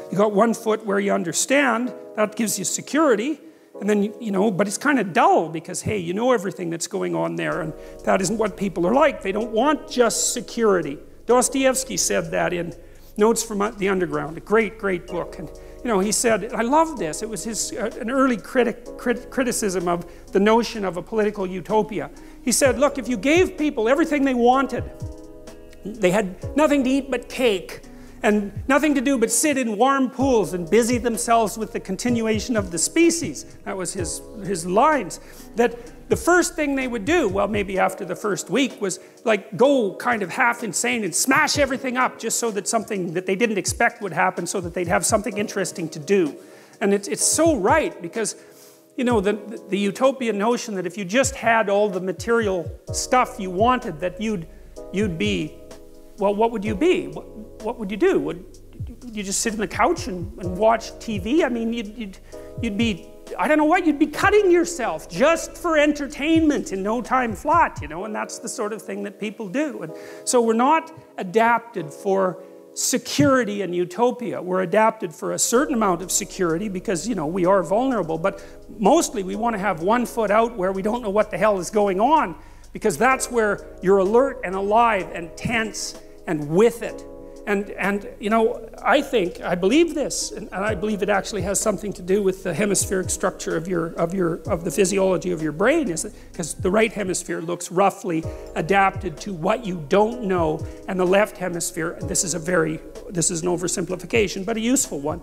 You got one foot where you understand, that gives you security, and then, you know, but it's kind of dull because, hey, you know everything that's going on there, and that isn't what people are like. They don't want just security. Dostoevsky said that in Notes from the Underground, a great, great book. And, you know, he said, I love this. It was his, an early criticism of the notion of a political utopia. He said, look, if you gave people everything they wanted, they had nothing to eat but cake, and nothing to do but sit in warm pools and busy themselves with the continuation of the species. That was his lines. That the first thing they would do, well, maybe after the first week, was like go kind of half insane and smash everything up just so that something that they didn't expect would happen, so that they'd have something interesting to do. And it's so right, because, you know, the utopian notion that if you just had all the material stuff you wanted, that you'd be, well, what would you be? What would you do? Would you just sit on the couch and watch TV? I mean, you'd be, I don't know what, you'd be cutting yourself just for entertainment in no time flat, you know, and that's the sort of thing that people do. And so we're not adapted for security and utopia. We're adapted for a certain amount of security because, you know, we are vulnerable, but mostly we want to have one foot out where we don't know what the hell is going on, because that's where you're alert and alive and tense and with it. And you know, I believe this, and I believe it actually has something to do with the hemispheric structure of the physiology of your brain, is because the right hemisphere looks roughly adapted to what you don't know, and the left hemisphere, and this is an oversimplification, but a useful one,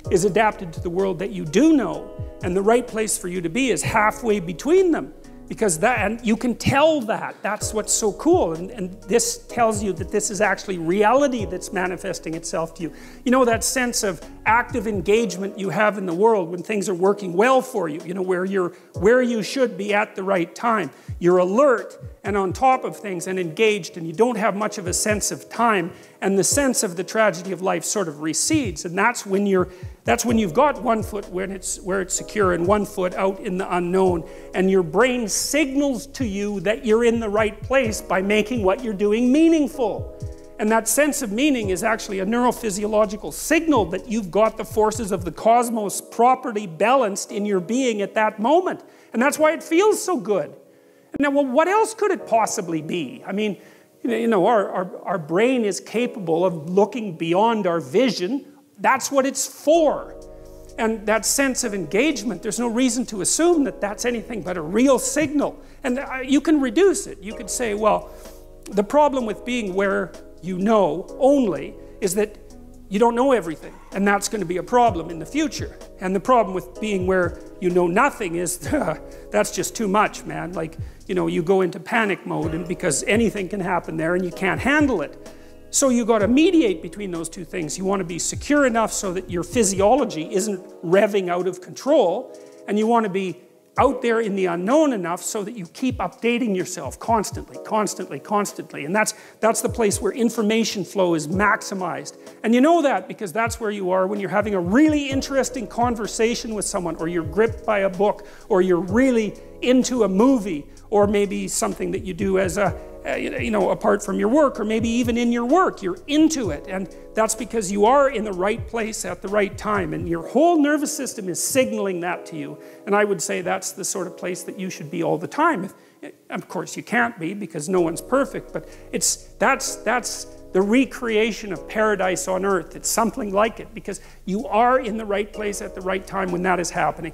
is adapted to the world that you do know, and the right place for you to be is halfway between them. Because that, and you can tell that. That's what's so cool. And this tells you that this is actually reality that's manifesting itself to you. You know, that sense of active engagement you have in the world when things are working well for you, you know, where you should be at the right time. You're alert and on top of things and engaged, and you don't have much of a sense of time, and the sense of the tragedy of life sort of recedes. And that's when you've got one foot where it's secure and one foot out in the unknown, and your brain signals to you that you're in the right place by making what you're doing meaningful. And that sense of meaning is actually a neurophysiological signal that you've got the forces of the cosmos properly balanced in your being at that moment. And that's why it feels so good. And now, well, what else could it possibly be? I mean, you know, our brain is capable of looking beyond our vision. That's what it's for. And that sense of engagement, there's no reason to assume that that's anything but a real signal. And you can reduce it. You could say, well, the problem with being where you know only is that you don't know everything. And that's going to be a problem in the future. And the problem with being where you know nothing is, that's just too much, man. Like, you know, you go into panic mode, and because anything can happen there and you can't handle it. So you got to mediate between those two things. You want to be secure enough so that your physiology isn't revving out of control, and you want to be out there in the unknown enough so that you keep updating yourself constantly. And that's the place where information flow is maximized. And you know that because that's where you are when you're having a really interesting conversation with someone, or you're gripped by a book, or you're really into a movie, or maybe something that you do as you know, apart from your work, or maybe even in your work, you're into it. And that's because you are in the right place at the right time, and your whole nervous system is signaling that to you. And I would say that's the sort of place that you should be all the time. Of course, you can't be, because no one's perfect, but that's the recreation of paradise on earth. It's something like it, because you are in the right place at the right time when that is happening.